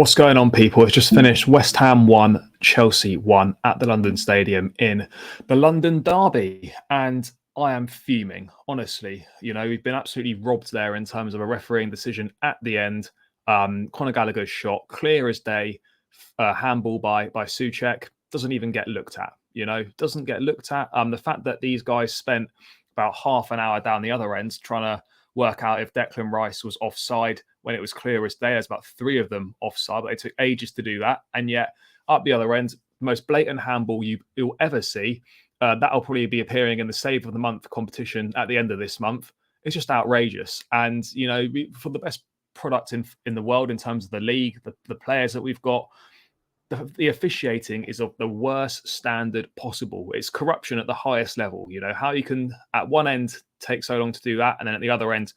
What's going on, people? It's just finished. West Ham 1, Chelsea 1 at the London Stadium in the London Derby. And I am fuming, honestly. You know, we've been absolutely robbed there in terms of a refereeing decision at the end. Conor Gallagher's shot, clear as day, handball by Souček, doesn't even get looked at, doesn't get looked at. The fact that these guys spent about half an hour down the other end trying to work out if Declan Rice was offside when it was clear as day. There's about three of them offside, but they took ages to do that. And yet, up the other end, the most blatant handball you'll ever see, that'll probably be appearing in the Save of the Month competition at the end of this month. It's just outrageous. And, for the best product in the world in terms of the league, the players that we've got, the officiating is of the worst standard possible. It's corruption at the highest level. How you can at one end take so long to do that, and then at the other end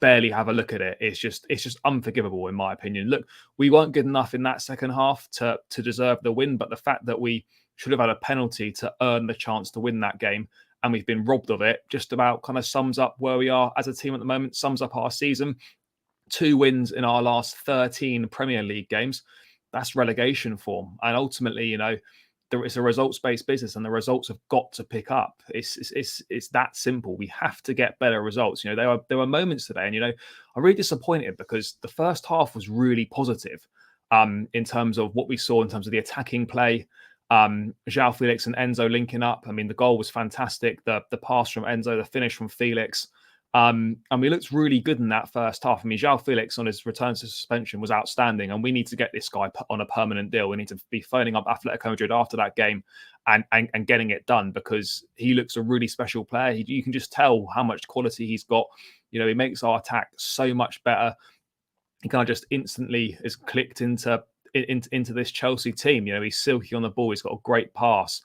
barely have a look at it. It's just unforgivable, in my opinion. Look, we weren't good enough in that second half to deserve the win, but the fact that we should have had a penalty to earn the chance to win that game, and we've been robbed of it, just about kind of sums up where we are as a team at the moment, sums up our season. 2 wins in our last 13 Premier League games. That's relegation form. And ultimately, it's a results-based business, and the results have got to pick up. It's that simple. We have to get better results. There were moments today, and I'm really disappointed because the first half was really positive in terms of what we saw in terms of the attacking play. João Felix and Enzo linking up. I mean, the goal was fantastic. The pass from Enzo, the finish from Felix. And we looked really good in that first half. I mean, João Felix on his return to suspension was outstanding, and we need to get this guy on a permanent deal. We need to be phoning up Atletico Madrid after that game and getting it done, because he looks a really special player. You can just tell how much quality he's got. He makes our attack so much better. He kind of just instantly is clicked into this Chelsea team. He's silky on the ball. He's got a great pass.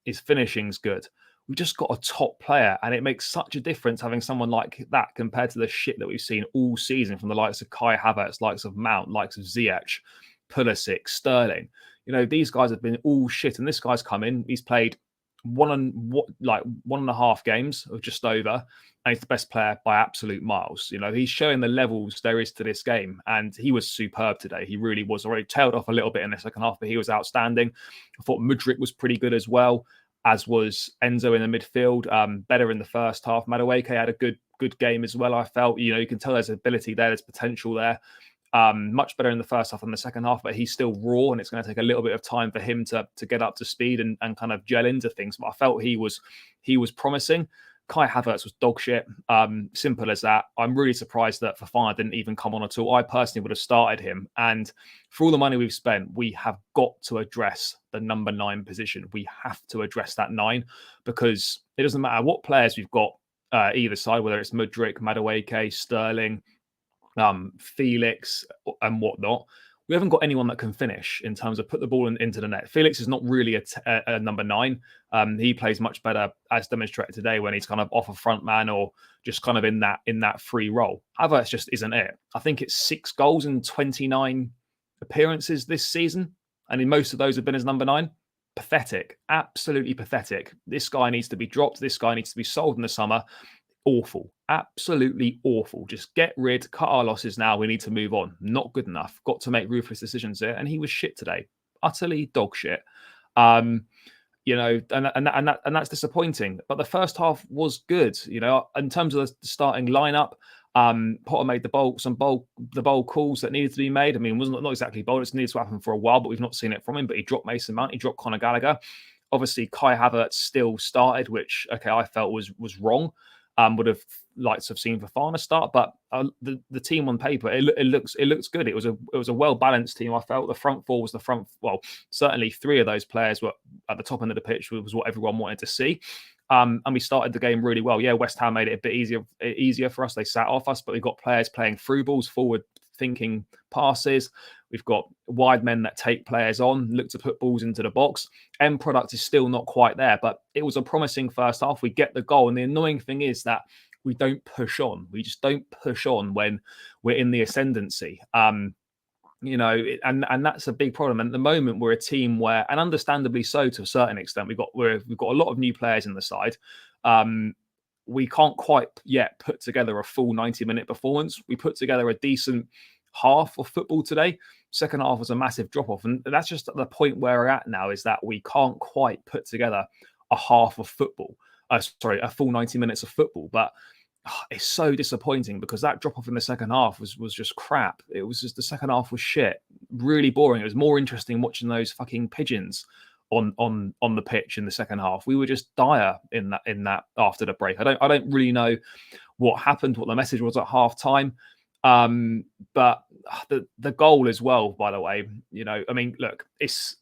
His finishing's good. We've just got a top player, and it makes such a difference having someone like that compared to the shit that we've seen all season from the likes of Kai Havertz, likes of Mount, likes of Ziyech, Pulisic, Sterling. These guys have been all shit, and this guy's come in. He's played one and a half games, or just over, and he's the best player by absolute miles. He's showing the levels there is to this game, and he was superb today. He really was. Already tailed off a little bit in the second half, but he was outstanding. I thought Mudryk was pretty good as well, as was Enzo in the midfield, better in the first half. Madueke had a good game as well, I felt. You can tell there's ability there, there's potential there. Much better in the first half than the second half, but he's still raw, and it's going to take a little bit of time for him to get up to speed and kind of gel into things. But I felt he was promising. Kai Havertz was dog shit. Simple as that. I'm really surprised that Fofana didn't even come on at all. I personally would have started him. And for all the money we've spent, we have got to address the number 9 position. We have to address that 9, because it doesn't matter what players we've got either side, whether it's Mudryk, Madueke, Sterling, Felix, and whatnot. We haven't got anyone that can finish in terms of put the ball into the net. Felix is not really a number 9. He plays much better, as demonstrated today, when he's kind of off a front man or just kind of in that free role. Havertz just isn't it. I think it's 6 goals in 29 appearances this season, and in most of those have been as number 9. Pathetic, absolutely pathetic. This guy needs to be dropped. This guy needs to be sold in the summer. Awful, absolutely awful. Just get rid, cut our losses now. We need to move on. Not good enough. Got to make ruthless decisions here, and he was shit today. Utterly dog shit. And that's disappointing. But the first half was good. In terms of the starting lineup, Potter made the bold calls that needed to be made. I mean, it wasn't not exactly bold. It's needed to happen for a while, but we've not seen it from him. But he dropped Mason Mount. He dropped Conor Gallagher. Obviously, Kai Havertz still started, which I felt was wrong. Would have liked to have seen Fofana start, but the team on paper it looks good. It was a well balanced team. I felt the front four was well, certainly 3 of those players were at the top end of the pitch, was what everyone wanted to see. And we started the game really well. Yeah, West Ham made it a bit easier for us. They sat off us, but we've got players playing through balls, forward thinking passes. We've got wide men that take players on, look to put balls into the box. End product is still not quite there, but it was a promising first half. We get the goal, and the annoying thing is that we don't push on. We just don't push on when we're in the ascendancy. And that's a big problem. And at the moment, we're a team where, and understandably so to a certain extent, we've got a lot of new players in the side. We can't quite yet put together a full 90-minute performance. We put together a decent half of football today. Second half was a massive drop off, and that's just at the point where we're at now. Is that we can't quite put together a half of football. Sorry, a full 90 minutes of football, but it's so disappointing because that drop off in the second half was just crap. It was just the second half was shit, really boring. It was more interesting watching those fucking pigeons on the pitch in the second half. We were just dire in that after the break. I don't really know what happened, what the message was at half time. But the goal as well, by the way, I mean, look, it's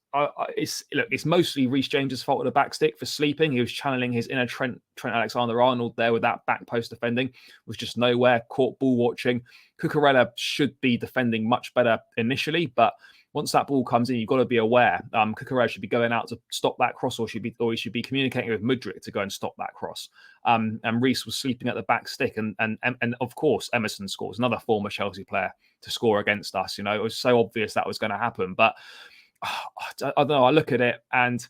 mostly Reece James's fault at the back stick for sleeping. He was channeling his inner Trent Alexander-Arnold there with that back post defending, was just nowhere, caught ball watching. Cucurella should be defending much better initially, but once that ball comes in, you've got to be aware. Cucurella should be going out to stop that cross, or he should be communicating with Mudryk to go and stop that cross. And Reece was sleeping at the back stick, and of course Emerson scores, another former Chelsea player to score against us. It was so obvious that was going to happen, but I don't know. I look at it and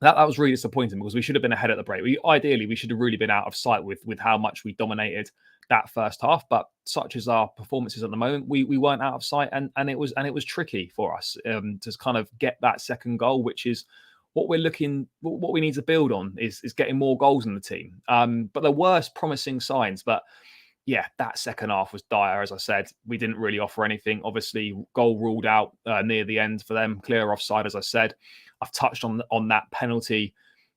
that was really disappointing because we should have been ahead at the break. Ideally, we should have really been out of sight with how much we dominated that first half. But such as our performances at the moment, we weren't out of sight, and it was tricky for us to kind of get that second goal, which is what we need to build on is getting more goals in the team. But there were promising signs, but yeah, that second half was dire. As I said, we didn't really offer anything. Obviously, goal ruled out near the end for them. Clear offside, as I said. I've touched on that penalty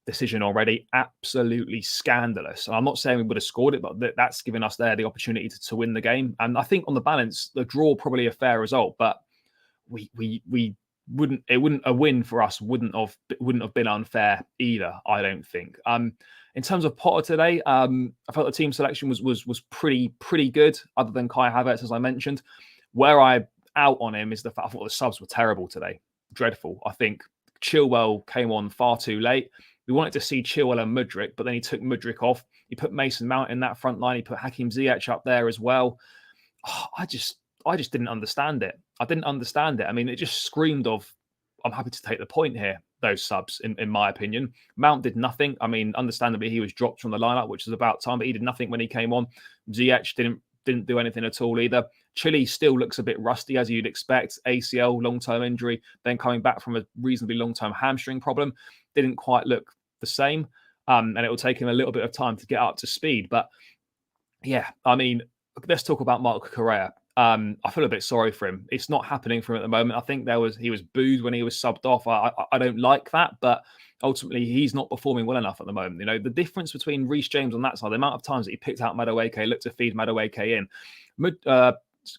decision already. Absolutely scandalous. And I'm not saying we would have scored it, but that's given us there the opportunity to win the game. And I think on the balance, the draw probably a fair result, but we a win for us wouldn't have been unfair either, I don't think. In terms of Potter today, I felt the team selection was pretty good, other than Kai Havertz, as I mentioned. Where I out on him is the fact I thought the subs were terrible today. Dreadful. I think Chilwell came on far too late. We wanted to see Chilwell and Mudryk, but then he took Mudryk off. He put Mason Mount in that front line. He put Hakim Ziyech up there as well. I just didn't understand it. I didn't understand it. I mean, it just screamed of, I'm happy to take the point here, those subs, in my opinion. Mount did nothing. I mean, understandably, he was dropped from the lineup, which was about time, but he did nothing when he came on. Ziyech didn't do anything at all either. Chile still looks a bit rusty, as you'd expect. ACL, long-term injury, then coming back from a reasonably long-term hamstring problem. Didn't quite look the same. And it will take him a little bit of time to get up to speed. But yeah, I mean, let's talk about Marc Cucurella. I feel a bit sorry for him. It's not happening for him at the moment. I think he was booed when he was subbed off. I don't like that, but ultimately he's not performing well enough at the moment. The difference between Reece James on that side, the amount of times that he picked out Madueke, looked to feed Madueke in,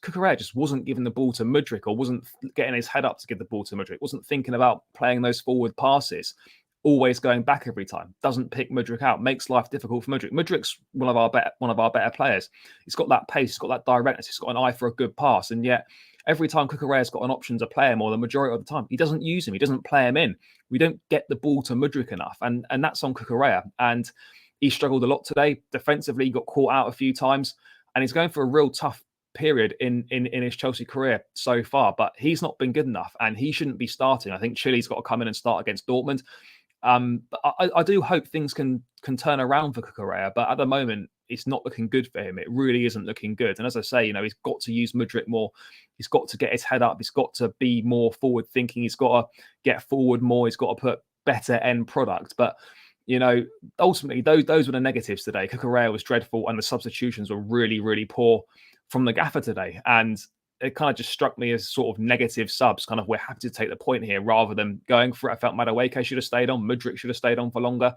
Cucurella just wasn't giving the ball to Mudryk, or wasn't getting his head up to give the ball to Mudryk, wasn't thinking about playing those forward passes. Always going back every time, doesn't pick Mudryk out, makes life difficult for Mudryk. Mudryk's one of our better players. He's got that pace, he's got that directness, he's got an eye for a good pass, and yet every time Cucurella's got an option to play him, or the majority of the time, he doesn't use him. He doesn't play him in. We don't get the ball to Mudryk enough, and that's on Cucurella. And he struggled a lot today. Defensively, he got caught out a few times, and he's going for a real tough period in his Chelsea career so far. But he's not been good enough, and he shouldn't be starting. I think Chile's got to come in and start against Dortmund. But I do hope things can turn around for Cucurella, but at the moment it's not looking good for him. It really isn't looking good. And as I say, he's got to use Mudryk more. He's got to get his head up. He's got to be more forward thinking. He's got to get forward more. He's got to put better end product. But ultimately those were the negatives today. Cucurella was dreadful, and the substitutions were really, really poor from the gaffer today. And it kind of just struck me as sort of negative subs. Kind of, we're happy to take the point here rather than going for it. I felt Madueke should have stayed on. Mudryk should have stayed on for longer.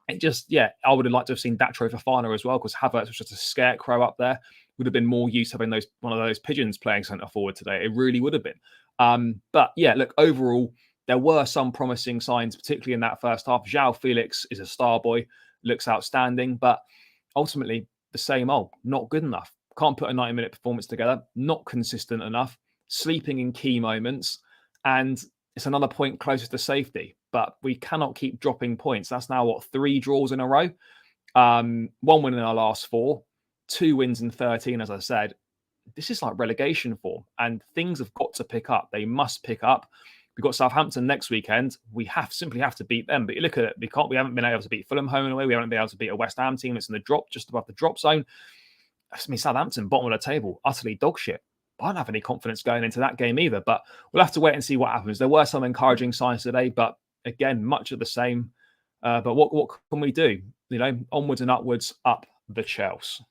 It just, yeah, I would have liked to have seen Datro Fofana as well, because Havertz was just a scarecrow up there. Would have been more use having one of those pigeons playing centre forward today. It really would have been. But yeah, look, overall, there were some promising signs, particularly in that first half. João Felix is a star boy, looks outstanding, but ultimately the same old, not good enough. Can't put a 90-minute performance together, not consistent enough, sleeping in key moments, and it's another point closer to safety. But we cannot keep dropping points. That's now, 3 draws in a row? 1 win in our last 4, 2 wins in 13, as I said. This is like relegation form, and things have got to pick up. They must pick up. We've got Southampton next weekend. We simply have to beat them. But you look at it, we haven't been able to beat Fulham home and away. We haven't been able to beat a West Ham team that's in the drop, just above the drop zone. I mean, Southampton, bottom of the table, utterly dog shit. I don't have any confidence going into that game either, but we'll have to wait and see what happens. There were some encouraging signs today, but again, much of the same. But what can we do? You know, onwards and upwards, up the Chelsea.